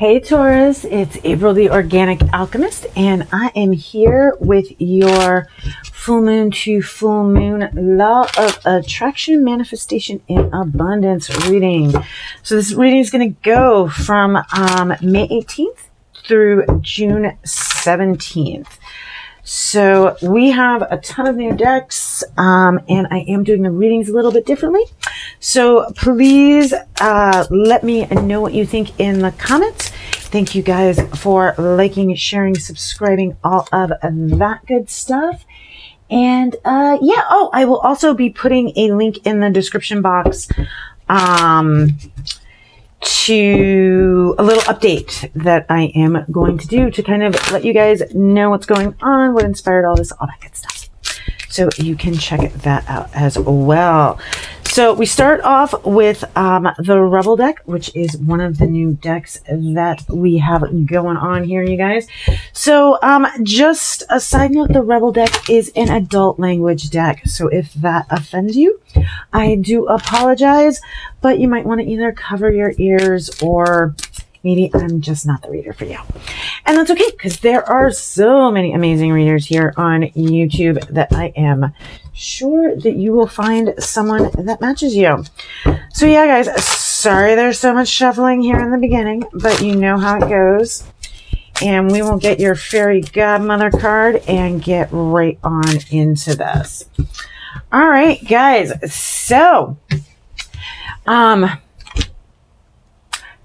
Hey Taurus, it's April the Organic Alchemist, and I am here with your full moon to full moon law of attraction, manifestation, and abundance reading. So this reading is going to go from May 18th through June 17th. So we have a ton of new decks, and I am doing the readings a little bit differently. So please let me know what you think in the comments. Thank you guys for liking, sharing, subscribing, all of that good stuff. And I will also be putting a link in the description box to a little update that I am going to do to kind of let you guys know what's going on, what inspired all this, all that good stuff. So you can check that out as well. So we start off with the Rebel deck, which is one of the new decks that we have going on here, you guys. So just a side note, the Rebel deck is an adult language deck. So if that offends you, I do apologize, but you might want to either cover your ears or maybe I'm just not the reader for you. And that's okay, because there are so many amazing readers here on YouTube that I am sure that you will find someone that matches you. So yeah, guys, sorry there's so much shuffling here in the beginning, but you know how it goes. And we will get your fairy godmother card and get right on into this. All right, guys. So,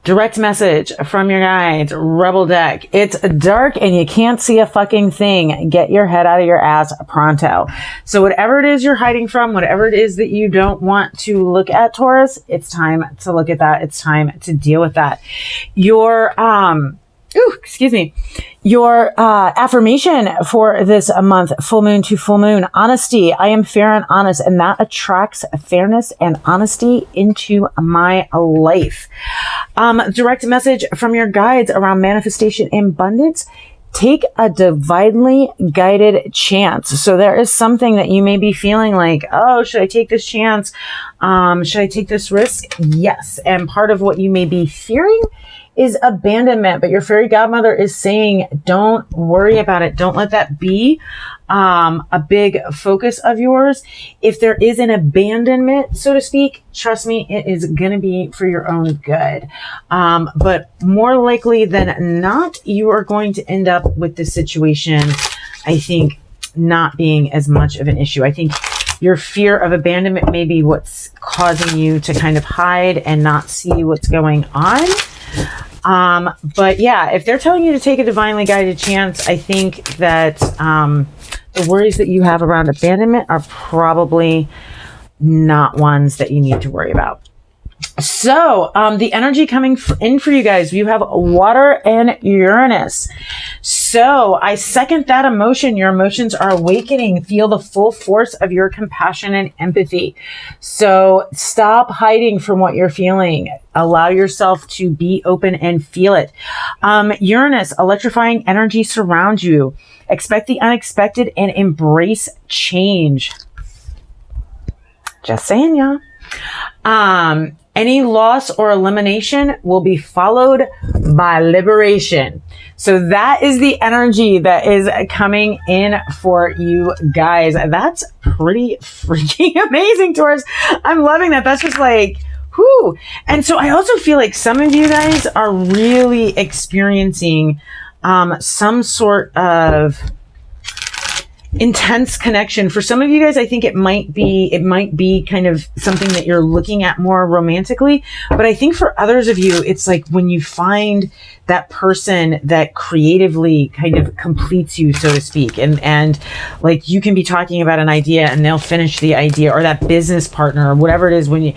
direct message from your guides, Rebel deck. It's dark and you can't see a fucking thing. Get your head out of your ass pronto. So whatever it is you're hiding from, whatever it is that you don't want to look at, Taurus, it's time to look at that. It's time to deal with that. Your affirmation for this month, full moon to full moon, honesty. I am fair and honest, and that attracts fairness and honesty into my life. Direct message from your guides around manifestation and abundance. Take a divinely guided chance. So there is something that you may be feeling like, oh, should I take this chance? Should I take this risk? Yes. And part of what you may be fearing is abandonment, but your fairy godmother is saying, don't worry about it. Don't let that be a big focus of yours. If there is an abandonment, so to speak, trust me, it is going to be for your own good. But more likely than not, you are going to end up with this situation, I think, not being as much of an issue. I think your fear of abandonment may be what's causing you to kind of hide and not see what's going on. But yeah, if they're telling you to take a divinely guided chance, I think that the worries that you have around abandonment are probably not ones that you need to worry about. So the energy coming in for you guys, you have water and Uranus. So I second that emotion. Your emotions are awakening. Feel the full force of your compassion and empathy. So stop hiding from what you're feeling. Allow yourself to be open and feel it. Uranus, electrifying energy surrounds you. Expect the unexpected and embrace change. Just saying, y'all. Any loss or elimination will be followed by liberation. So that is the energy that is coming in for you guys. That's pretty freaking amazing, Taurus. I'm loving that. That's just like, whoo. And so I also feel like some of you guys are really experiencing some sort of intense connection. For some of you guys, I think it might be kind of something that you're looking at more romantically. But I think for others of you, it's like when you find that person that creatively kind of completes you, so to speak. And like you can be talking about an idea and they'll finish the idea, or that business partner or whatever it is when you,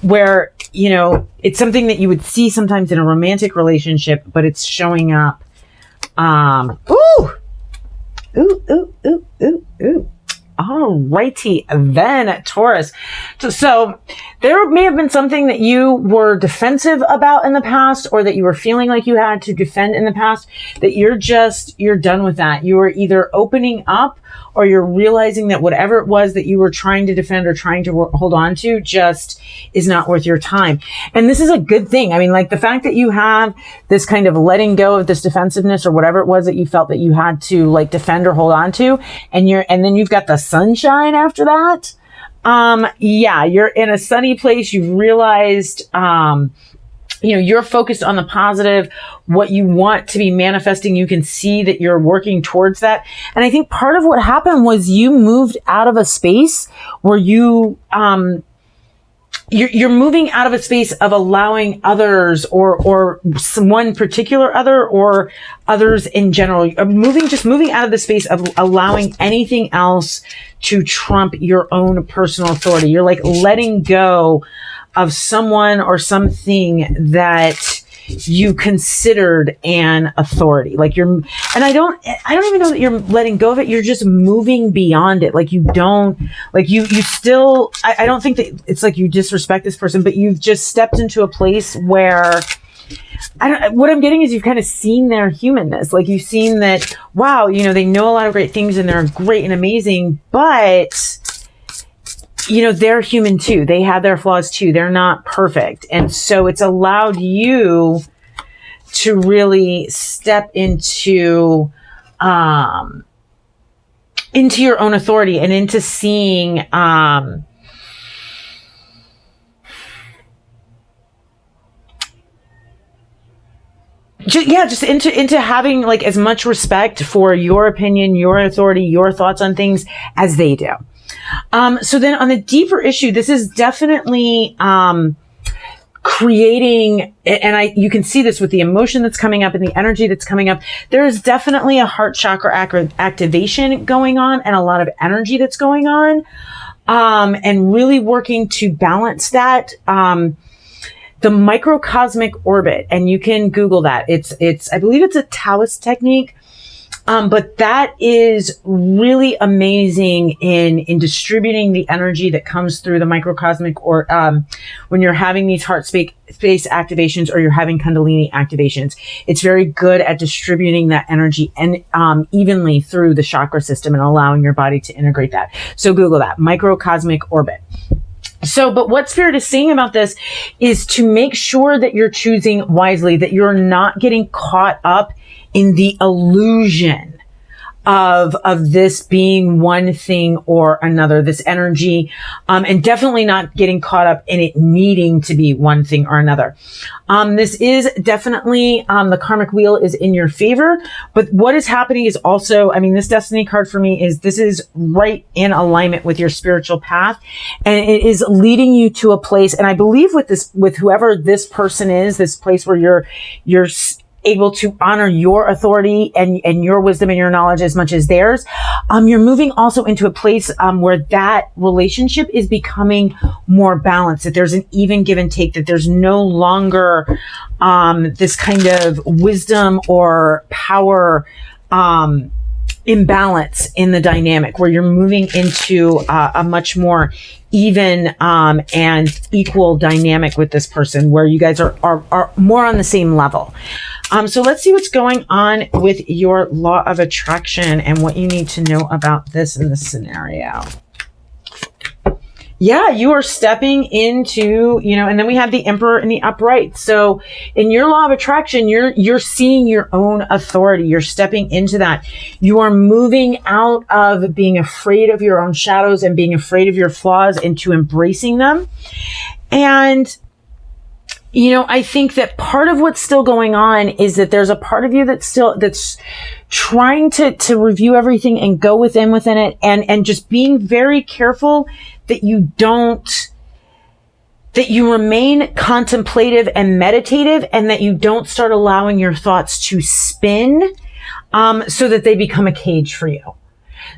where, you know, it's something that you would see sometimes in a romantic relationship, but it's showing up. All righty then, Taurus. So there may have been something that you were defensive about in the past, or that you were feeling like you had to defend in the past, that you're done with that. You are either opening up or you're realizing that whatever it was that you were trying to defend or trying to hold on to just is not worth your time. And this is a good thing. I mean, like the fact that you have this kind of letting go of this defensiveness or whatever it was that you felt that you had to like defend or hold on to, and then you've got the sunshine after that. Yeah, you're in a sunny place. You've realized, you're focused on the positive, what you want to be manifesting. You can see that you're working towards that. And I think part of what happened was you moved out of a space where you're moving out of a space of allowing others or one particular other or others in general. You're moving out of the space of allowing anything else to trump your own personal authority. You're like letting go of someone or something that you considered an authority. Like and I don't even know that you're letting go of it. You're just moving beyond it. Like you don't, like you still, I don't think that it's like you disrespect this person, but you've just stepped into a place where what I'm getting is you've kind of seen their humanness. Like you've seen that, wow, they know a lot of great things and they're great and amazing, but they're human too. They have their flaws too. They're not perfect. And so it's allowed you to really step into your own authority and into seeing, just into having like as much respect for your opinion, your authority, your thoughts on things as they do. So then on the deeper issue, this is definitely, creating, and you can see this with the emotion that's coming up and the energy that's coming up. There is definitely a heart chakra activation going on and a lot of energy that's going on, and really working to balance that. The microcosmic orbit, and you can Google that. It's, I believe it's a Taurus technique. But that is really amazing in distributing the energy that comes through the microcosmic, or when you're having these heart space activations or you're having Kundalini activations. It's very good at distributing that energy and evenly through the chakra system and allowing your body to integrate that. So Google that, microcosmic orbit. So, but what Spirit is saying about this is to make sure that you're choosing wisely, that you're not getting caught up in the illusion of this being one thing or another, this energy, and definitely not getting caught up in it needing to be one thing or another. This is definitely, the karmic wheel is in your favor, but what is happening is also, this destiny card for me is, this is right in alignment with your spiritual path, and it is leading you to a place, and I believe with whoever this person is, this place where you're able to honor your authority and your wisdom and your knowledge as much as theirs. You're moving also into a place where that relationship is becoming more balanced, that there's an even give and take, that there's no longer this kind of wisdom or power imbalance in the dynamic, where you're moving into a much more even and equal dynamic with this person, where you guys are more on the same level. So let's see what's going on with your law of attraction and what you need to know about this in this scenario. Yeah, you are stepping into, and then we have the Emperor and the upright. So in your law of attraction, you're seeing your own authority. You're stepping into that. You are moving out of being afraid of your own shadows and being afraid of your flaws into embracing them. And I think that part of what's still going on is that there's a part of you that's trying to review everything and go within it, and just being very careful that you remain contemplative and meditative, and that you don't start allowing your thoughts to spin, so that they become a cage for you.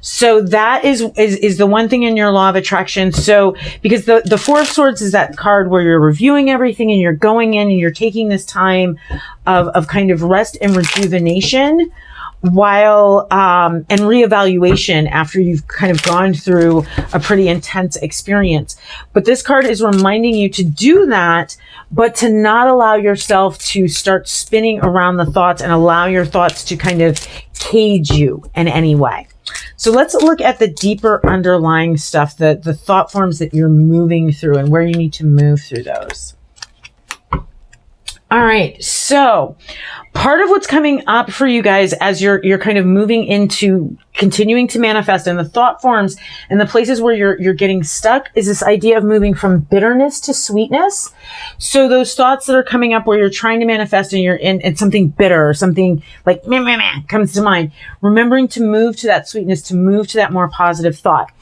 So that is the one thing in your law of attraction. So, because the Four of Swords is that card where you're reviewing everything and you're going in and you're taking this time of kind of rest and rejuvenation. while and reevaluation after you've kind of gone through a pretty intense experience. But this card is reminding you to do that, but to not allow yourself to start spinning around the thoughts and allow your thoughts to kind of cage you in any way. So let's look at the deeper underlying stuff, the thought forms that you're moving through and where you need to move through those. All right, so part of what's coming up for you guys as you're kind of moving into continuing to manifest in the thought forms and the places where you're getting stuck is this idea of moving from bitterness to sweetness. So those thoughts that are coming up where you're trying to manifest and you're in something bitter or something like meh, meh, meh, comes to mind, remembering to move to that sweetness, to move to that more positive thought.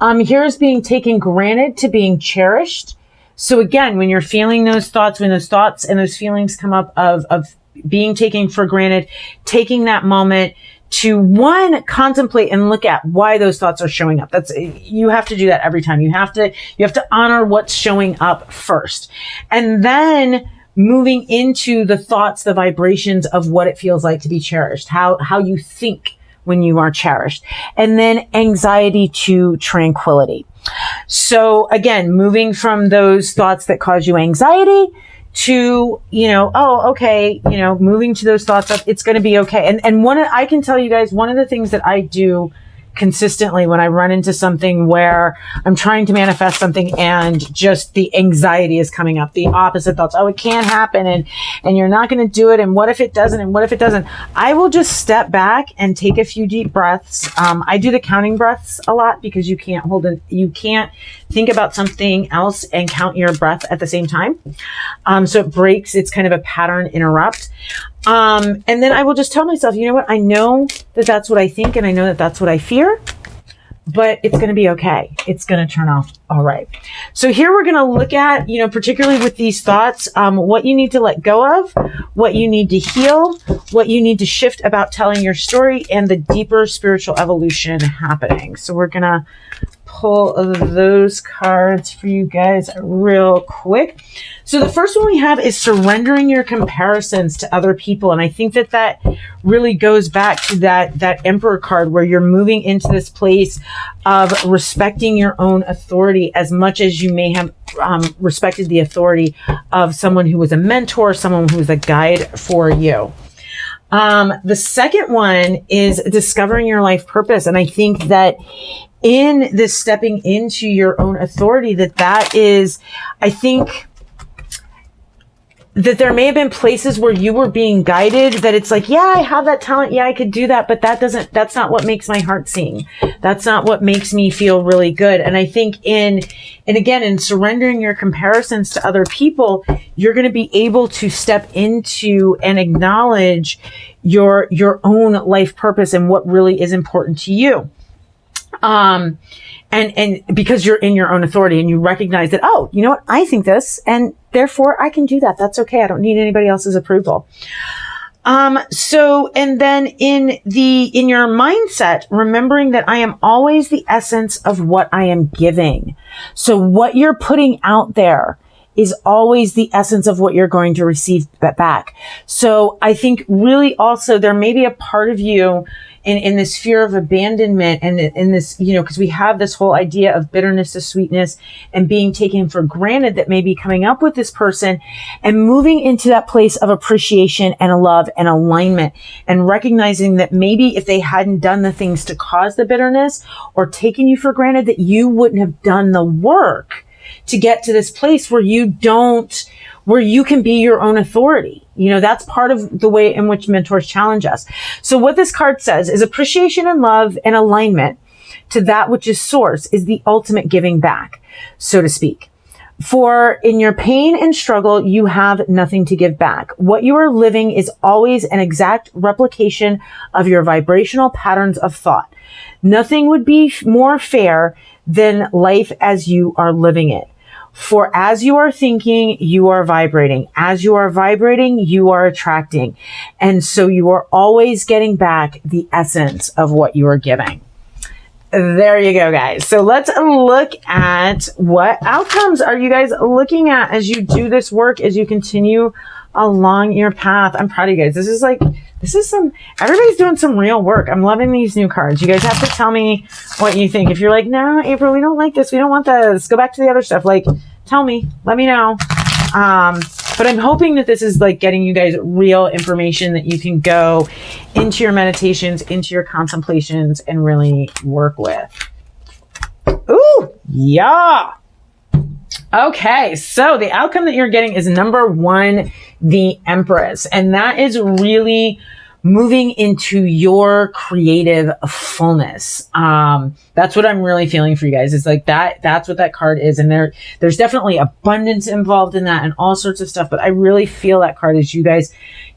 Here's being taken granted to being cherished. So again, when you're feeling those thoughts, when those thoughts and those feelings come up of being taken for granted, taking that moment to one, contemplate and look at why those thoughts are showing up. You have to do that every time. You have to honor what's showing up first. And then moving into the thoughts, the vibrations of what it feels like to be cherished, how you think when you are cherished. And then anxiety to tranquility. So again, moving from those thoughts that cause you anxiety to, moving to those thoughts of it's going to be okay. And I can tell you guys, one of the things that I do consistently when I run into something where I'm trying to manifest something and just the anxiety is coming up, the opposite thoughts, oh, it can't happen and you're not going to do it. And what if it doesn't? And what if it doesn't? I will just step back and take a few deep breaths. I do the counting breaths a lot because you can't think about something else and count your breath at the same time. So it breaks. It's kind of a pattern interrupt. And then I will just tell myself, you know what? I know that that's what I think and I know that that's what I fear, but it's going to be okay. It's going to turn off all right. So here we're going to look at, particularly with these thoughts, what you need to let go of, what you need to heal, what you need to shift about telling your story, and the deeper spiritual evolution happening. So we're going to pull those cards for you guys real quick. So the first one we have is surrendering your comparisons to other people. And I think that really goes back to that Emperor card where you're moving into this place of respecting your own authority as much as you may have respected the authority of someone who was a mentor, someone who was a guide for you. The second one is discovering your life purpose. And I think that in this stepping into your own authority, that is, I think that there may have been places where you were being guided that it's like, yeah, I have that talent. Yeah, I could do that. But that's not what makes my heart sing. That's not what makes me feel really good. And I think in surrendering your comparisons to other people, you're going to be able to step into and acknowledge your own life purpose and what really is important to you. And because you're in your own authority and you recognize that, oh, you know what? I think this and therefore I can do that. That's okay. I don't need anybody else's approval. And then in your mindset, remembering that I am always the essence of what I am giving. So what you're putting out there is always the essence of what you're going to receive back. So I think really also there may be a part of you in this fear of abandonment and in this, because we have this whole idea of bitterness to sweetness and being taken for granted that may be coming up with this person and moving into that place of appreciation and love and alignment and recognizing that maybe if they hadn't done the things to cause the bitterness or taken you for granted, that you wouldn't have done the work to get to this place where you can be your own authority. That's part of the way in which mentors challenge us. So what this card says is appreciation and love and alignment to that which is source is the ultimate giving back, so to speak. For in your pain and struggle, you have nothing to give back. What you are living is always an exact replication of your vibrational patterns of thought. Nothing would be more fair than life as you are living it. For as you are thinking, you are vibrating. As you are vibrating, you are attracting. And so you are always getting back the essence of what you are giving. There you go, guys. So let's look at what outcomes are you guys looking at as you do this work, as you continue along your path. I'm proud of you guys. This everybody's doing some real work. I'm loving these new cards. You guys have to tell me what you think. If you're like, no, April, we don't like this. We don't want this. Go back to the other stuff. Like, tell me, let me know. But I'm hoping that this is like getting you guys real information that you can go into your meditations, into your contemplations, and really work with. Ooh, yeah. Okay, so the outcome that you're getting is number 1, the Empress. And that is really moving into your creative fullness. That's what I'm really feeling for you guys. It's like that's what that card is. And there's definitely abundance involved in that and all sorts of stuff. But I really feel that card is you guys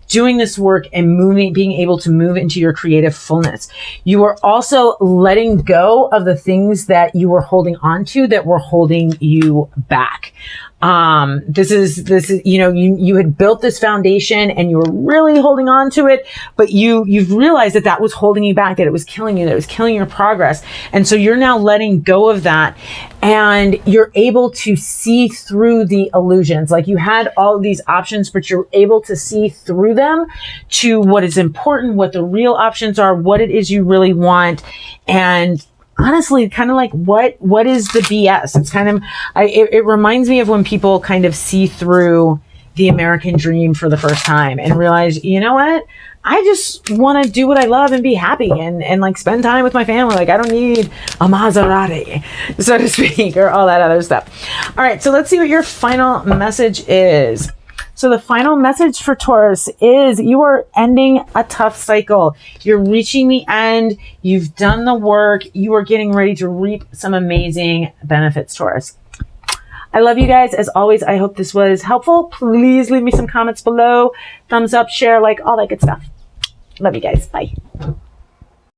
doing this work and being able to move into your creative fullness. You are also letting go of the things that you were holding on to that were holding you back. This is, you had built this foundation and you were really holding on to it, but you've realized that was holding you back, that it was killing you, that it was killing your progress. And so you're now letting go of that and you're able to see through the illusions. Like you had all of these options, but you're able to see through them to what is important, what the real options are, what it is you really want. And honestly, kind of like what is the BS? It's kind of, it reminds me of when people kind of see through the American dream for the first time and realize, you know what? I just want to do what I love and be happy and like spend time with my family. Like I don't need a Maserati, so to speak, or all that other stuff. All right. So let's see what your final message is. So the final message for Taurus is you are ending a tough cycle. You're reaching the end. You've done the work. You are getting ready to reap some amazing benefits, Taurus. I love you guys. As always, I hope this was helpful. Please leave me some comments below. Thumbs up, share, like, all that good stuff. Love you guys. Bye.